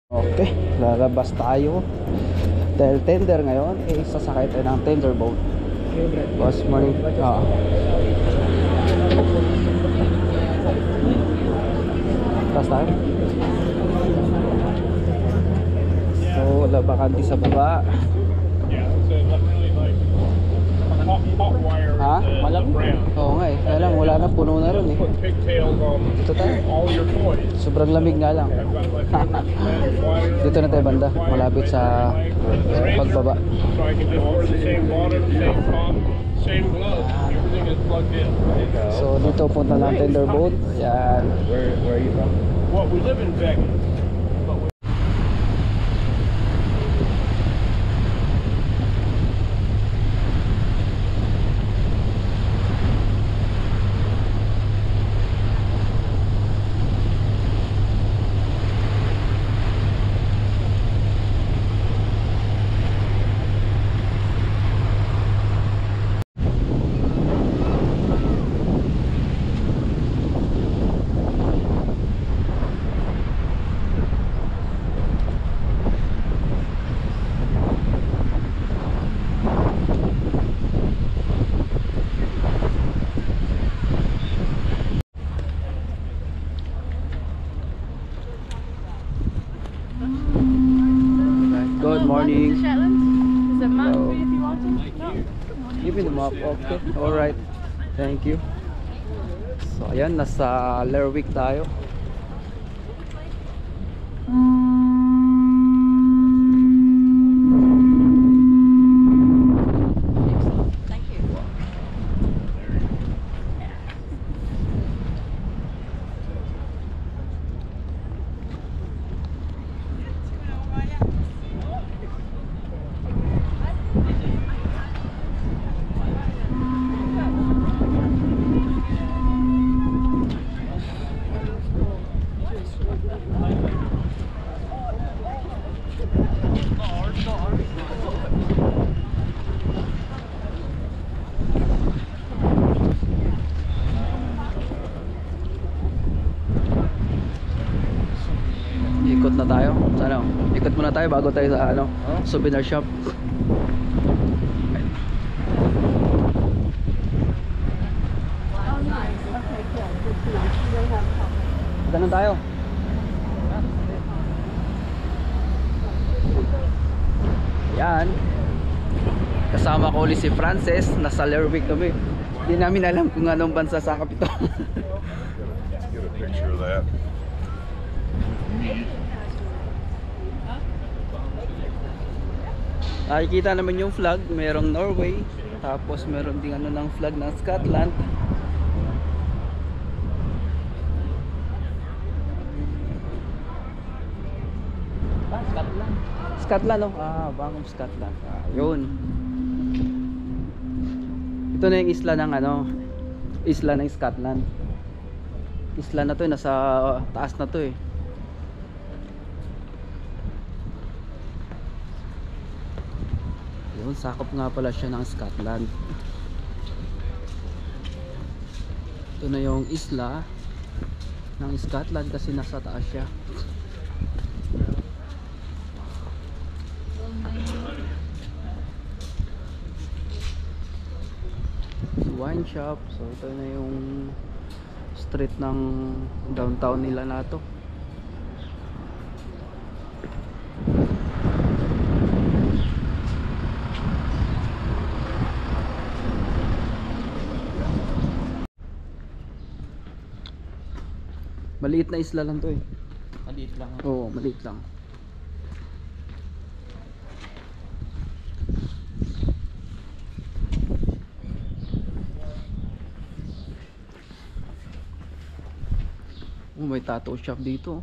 Okay, lalabas tayo dahil tender ngayon, sasakay tayo ng tender boat. Boss, morning. Tapos tayo. So, wala bakante sa baba. Ha? Malamig? Oo nga eh. Kaya lang, wala na, puno na rin eh. Ito tayo. Sobrang lamig nga lang. Dito na tayo banda, malapit sa pagbaba. So dito punta ng tender boat. Yan. Where are you from? Well, we live in Vegas. Good morning. Welcome to Shetland. Is it map Hello. for you if you want it? No. Good morning. Give me the map. Okay. Alright. Thank you. So ayan, nasa Lerwick tayo. Thank you. Ikot na tayo. Ano? Ikot muna tayo bago tayo sa ano, souvenir shop. Oh, nice. Okay, cool. Good to know. They have coffee. Ganun tayo. Yan. Kasama ko ulit si Frances. Nasa Lerwick kami. Hindi namin alam kung anong bansa sakap ito. Let's get a picture of that. Nakikita naman yung flag. Merong Norway. Tapos meron ding ano ng flag ng Scotland. Scotland. Scotland, oh. Bank of Scotland. Yun. Ito na yung isla ng ano, isla ng Scotland. Isla na to, nasa taas na to eh. Yun, sakop nga pala siya ng Scotland. Ito na yung isla ng Scotland kasi nasa taas siya. Wine shop. So ito na yung street ng downtown nila na to. Maliit na isla lang to eh. Maliit lang. Oo, maliit lang. Oh, may tattoo shop dito.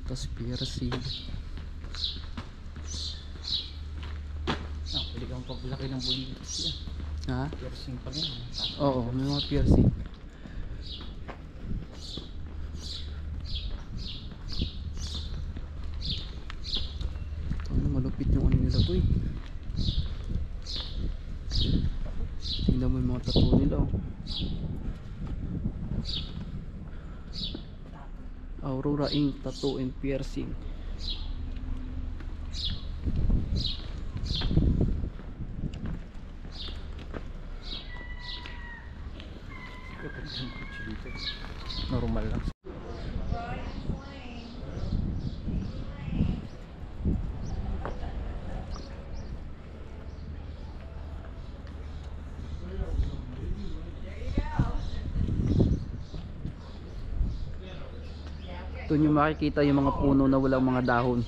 Tapos piercing. Pwede kang paglaki ng bulitis yan. Ha? Piercing pa rin. Oo, may mga piercing. Ano, malupit yung ano nila to eh. Tingnan mo yung mga tattoo nila oh. Aurora Ink Tattoo and Piercing. Normal lang. Doon yung makikita yung mga puno na walang mga dahon.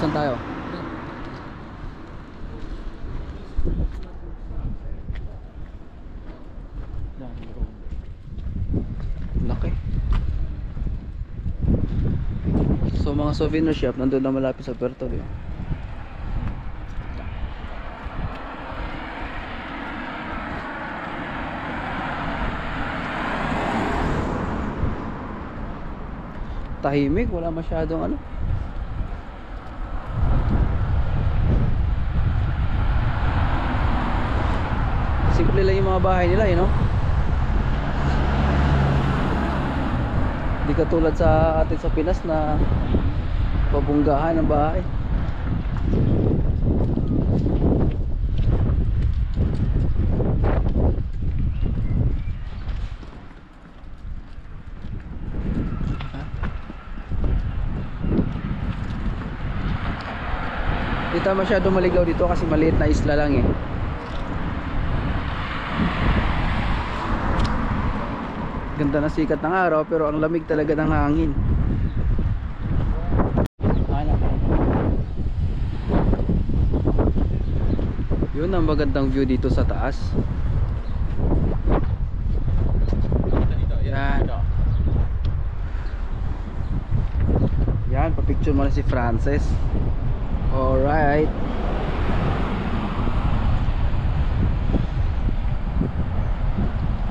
Saan tayo? Laki. So mga souvenir shop nandun na malapit sa Puerto Rio. Tahimik, wala masyadong ano. Simple lang yung mga bahay nila, you know? Di katulad sa atin sa Pinas na pabunggahan ng bahay. Di tayo masyado maligaw dito kasi maliit na isla lang eh. Ganda ng sikat ng araw pero ang lamig talaga ng hangin. Yun ang magandang view dito sa taas. Yan. Yan, pa-picture mo na si Frances. Alright.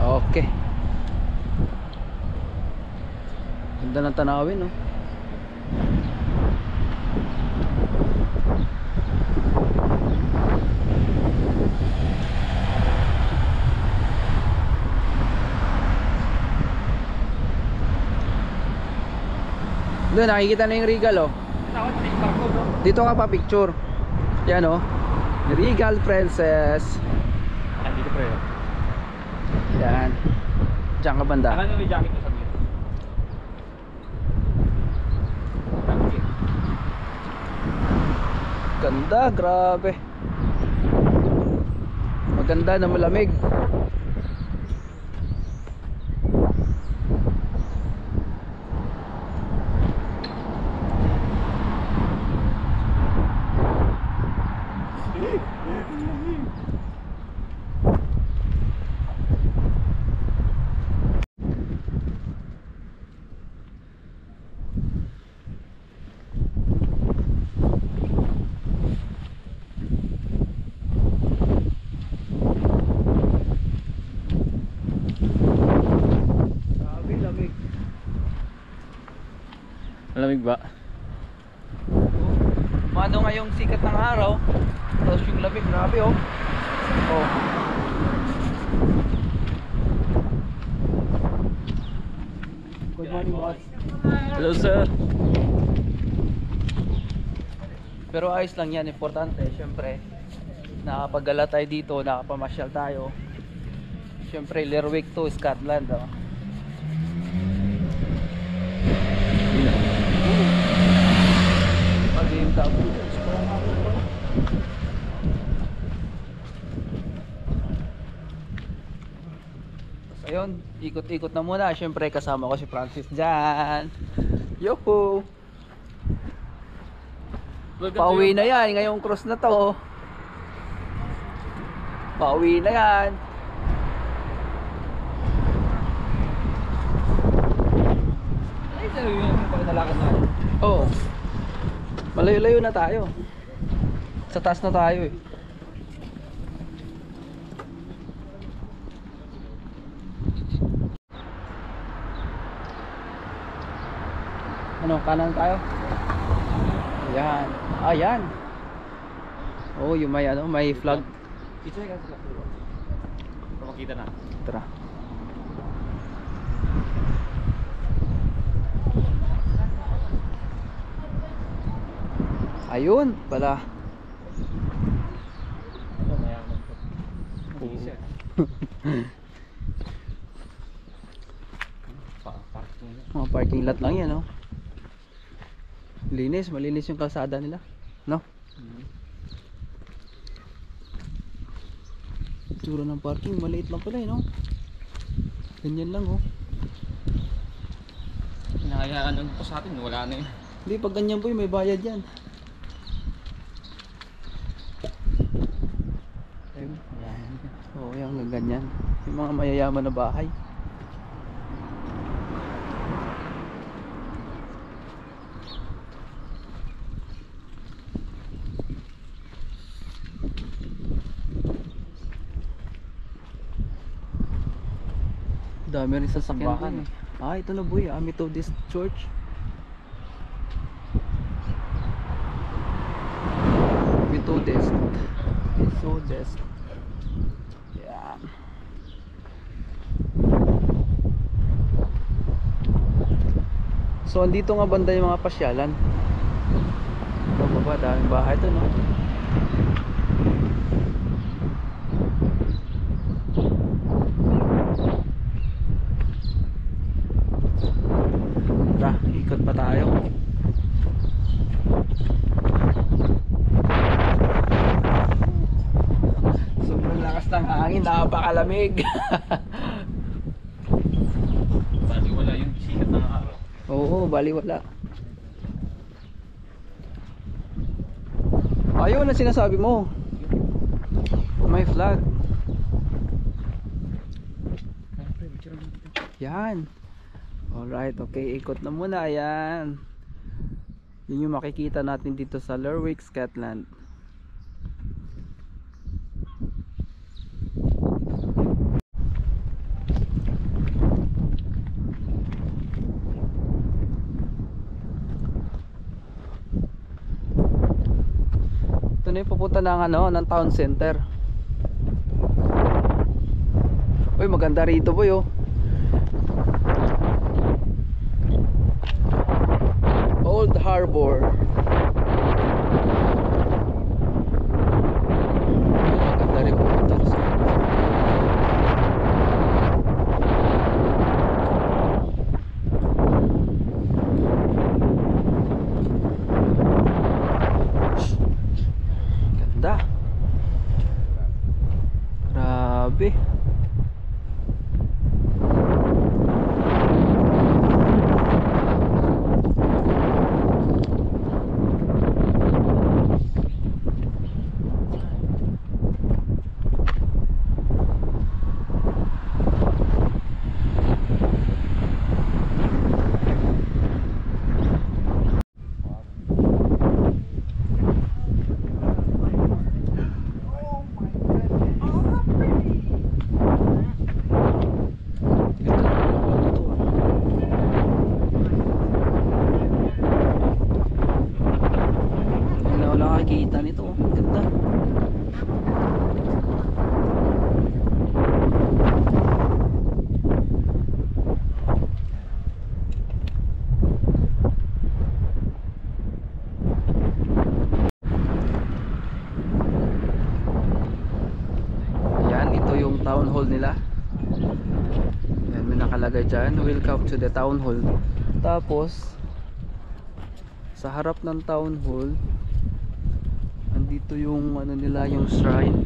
Okay. Ganda ng tanawin, no? Doon, nakikita na yung Regal, oh. Dito ka pa picture. Yan, oh. Regal Princess. Dito pre. Yan. Diyan ka banda. Ano yung jacket mo sa mga? Ganda, grabe. Maganda na malamig. Malamig ba? Mano nga yung sikat ng araw, tapos yung lamig, grabe, oh. Oh. Good morning, boss. Hello sir. Pero ayos lang yan, importante, syempre nakapagala tayo dito, nakapamasyal tayo. Syempre, Lerwick to Scotland, oh. Ayun, ikot-ikot na muna. Syempre kasama ko si Francis dyan. Yoko! Pauwi na yan, ngayong cross na to. Pauwi na yan. Ay, sir, yung nalakad na. Oo. Malayo-layo na tayo. Sa taas na tayo eh. Ano, kanan tayo? Ayan. Ayan. Oh, yung may ano, may flag. Picture ka sila. Para makita na. Tara. Ayun pala. Ito, mayaman to. Mag-iisa. Parking na. Mga parking lot lang yan, no? Linis, malinis yung kalsada nila, no? Tsura ng parking, maliit lang pala, no? Ganyan lang, oh. Hinahayaan lang po sa atin, wala na yun. Hindi, pag ganyan po may bayad yan. Ayun. Oo, yung ganyan. Yung mga mayayaman na bahay. Dami rin sasakyan Simbahan, dun eh. Ah, ito na boy, Methodist Church. Methodist. Yan. So andito nga banda yung mga pasyalan. Ito baba, daming bahay ito, no? Tara, ikot pa tayo. Sobrang lakas ng hangin, napakalamig. Bali wala yung sikat ng araw. Oo, bali wala. Ayun ang sinasabi mo. May flag. Yan. Alright, okay, ikot na muna. Ayan. Yun yung makikita natin dito sa Lerwick, Scotland. Ito na yung pupunta ng, ano, ng town center. Uy, maganda rito boy, oh. Old Harbor. Maganda rin pupunta rin sa ganda. Grabe. Nakakita nito, oh. Ganda. Ayan, ito yung town hall nila. Ayan, may nakalagay dyan, welcome to the town hall. Tapos sa harap ng town hall andito yung ano nila, yung shrine.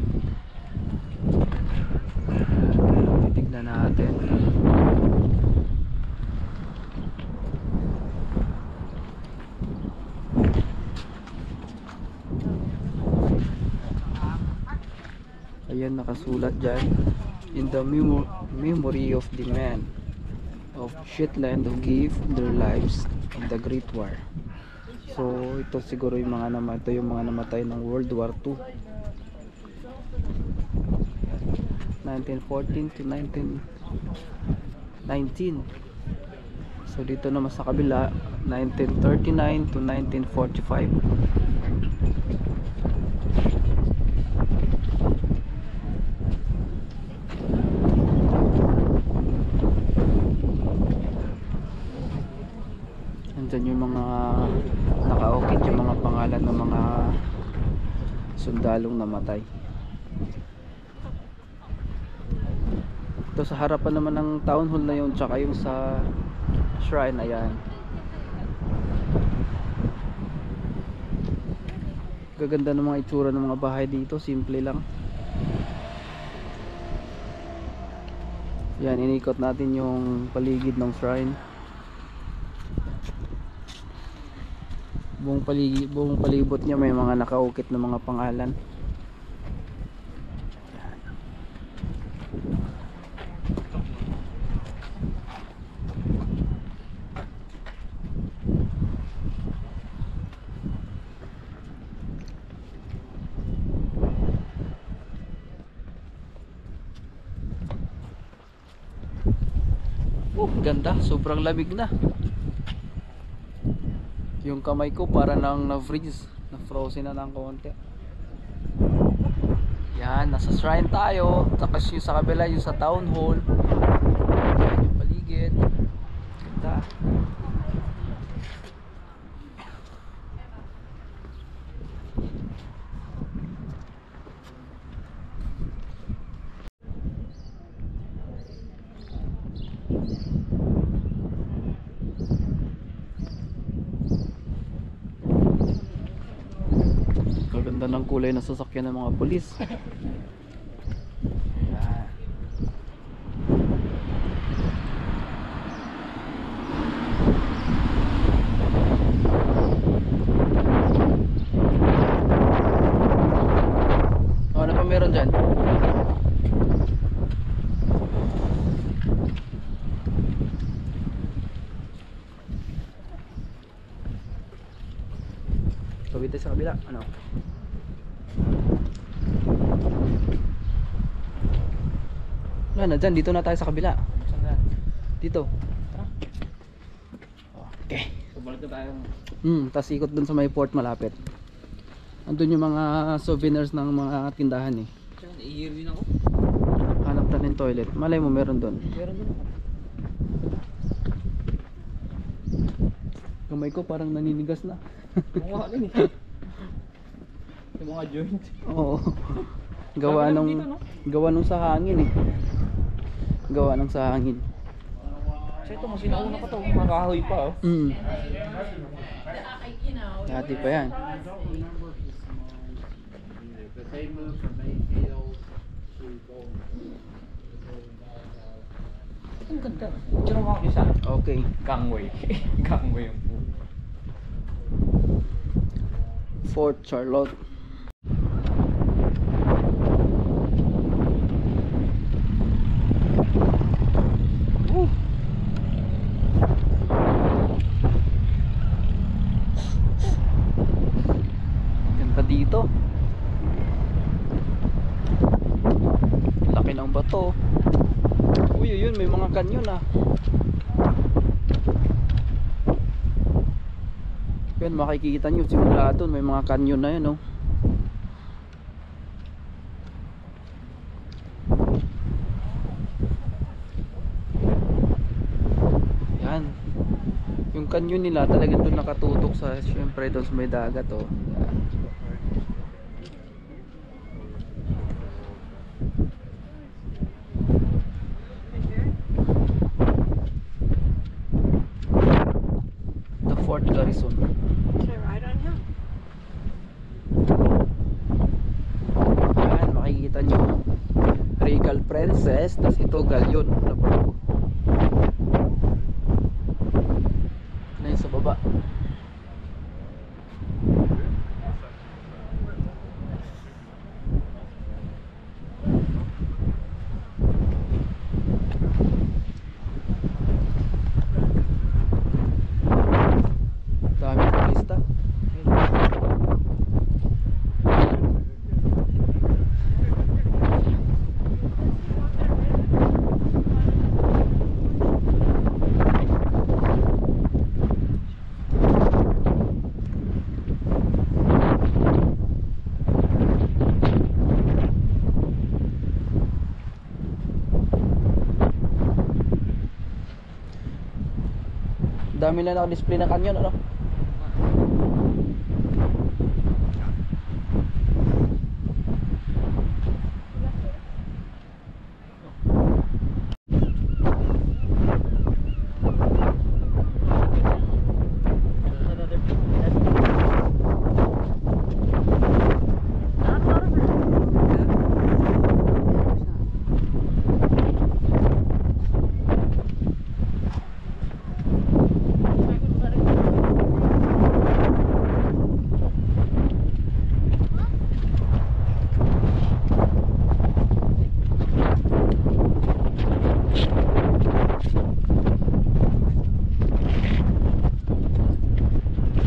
Titignan natin. Ayan, nakasulat dyan. In the memory of the men of Shetland who gave their lives in the Great War. So ito siguro yung mga namatay, yung mga namatay ng World War II, 1914 to 1919. So dito naman sa kabila, 1939 to 1945. Andyan yung mga nakaukit, yung mga pangalan ng mga sundalong namatay. Ito sa harapan naman ng town hall na yun, tsaka yung sa shrine. Ayan, gaganda ng mga itsura ng mga bahay dito, simple lang. Yan, inikot natin yung paligid ng shrine. Buong palibot niya may mga nakaukit na mga pangalan. Ganda, sobrang lamig na. Yung kamay ko para nang na-freeze, na-frozen na ng konti. Yan, nasa shrine tayo. Tapos yung sa kabila, yung sa town hall. Yan yung paligid. Ganda. Ganda ng kulay ng sasakyan ng mga pulis. Ano pa meron dyan? Tawid tayo sa kabila. Ano? Wala na dyan, dito na tayo sa kabila. Dito. Okay. So balik na tayo. Tapos ikot dun sa may port malapit. Andun yung mga souvenirs ng mga tindahan eh. I-hear din ako. Hanap na ng toilet. Malay mo meron dun. Meron din ako. Kamay ko parang naninigas na. Yung mga ano eh. Yung mga joint. Oo. Gawa Dami lang nung dito, no? gawa nung sa hangin eh. Gawa nung sa hangin. Kasi ito, mas sinauna pa to. Makahoy pa oh. Dati pa yan. Ang ganda. Diyan ako isa. Okay. Gangway. Gangway yung po. Fort Charlotte. Ganda dito. Laki ng bato. Uy, yun, may mga kanyon ah. Yan, makikita nyo simula doon, may mga kanyon na yan oh. Yan. Yung kanyon nila talagang doon nakatutok sa, syempre doon sa may dagat oh. Yan. The Fort Garrison. Should I ride on him? Yan, makikita nyo Regal Princess, tas ito galyon na barko. Na yun sa baba. Dami lang naka-display na kanyon, ano?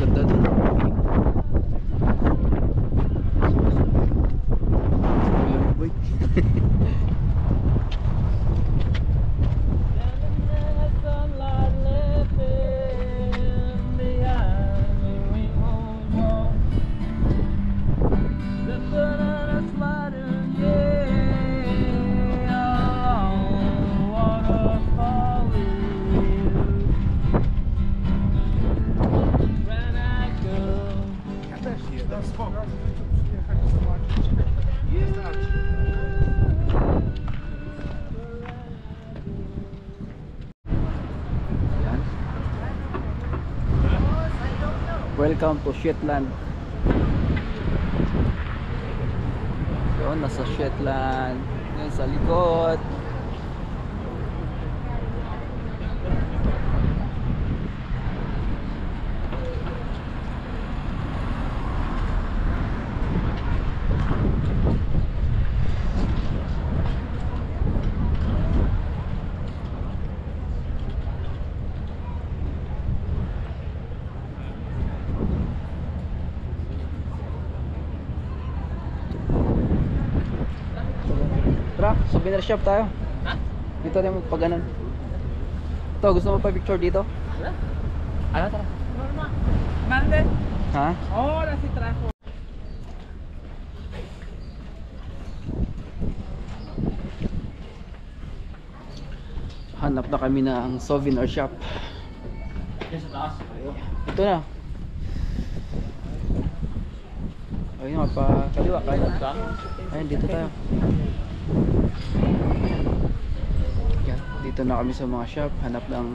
Ganda dun. Meron boy. Yan. Welcome to Shetland. Yun, nasa Shetland. Yan sa likod. Tara, souvenir shop tayo. Ha? Dito tayo magpag ganon. Ito, gusto mo pa picture dito? Ano, tara. Mande. Ha? Ahora sí trajo. Hanap na kami ng souvenir shop. Yan sa taas. Ito na. Ayun, magpa-kaliwa. Ayun, dito tayo. Yan, dito na kami sa mga shop. Hanap ng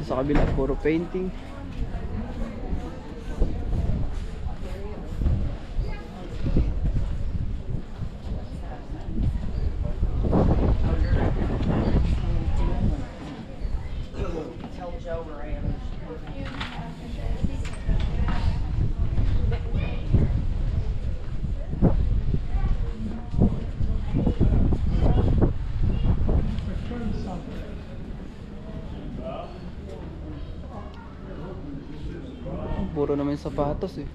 sa kabila, puro painting. Puro naman yung sapatos eh.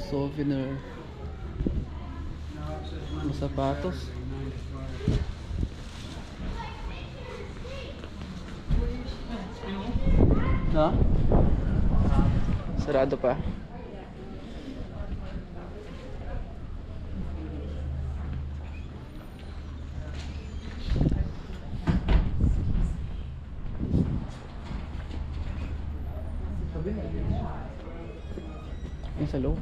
Souvenir. Mga sapatos. Ha? Sarado pa. Yung sa loob.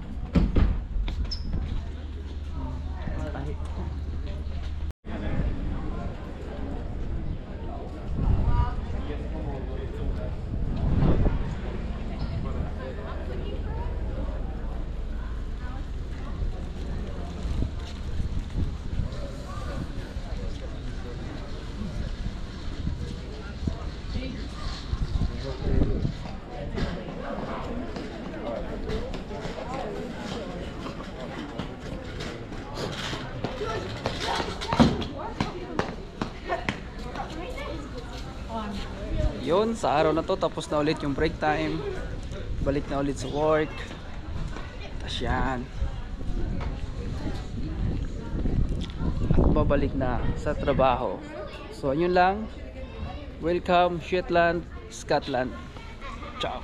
Yun, sa araw na to tapos na ulit yung break time. Balik na ulit sa work. Tapos yan. At babalik na sa trabaho. So yun lang. Welcome Shetland, Scotland. Ciao.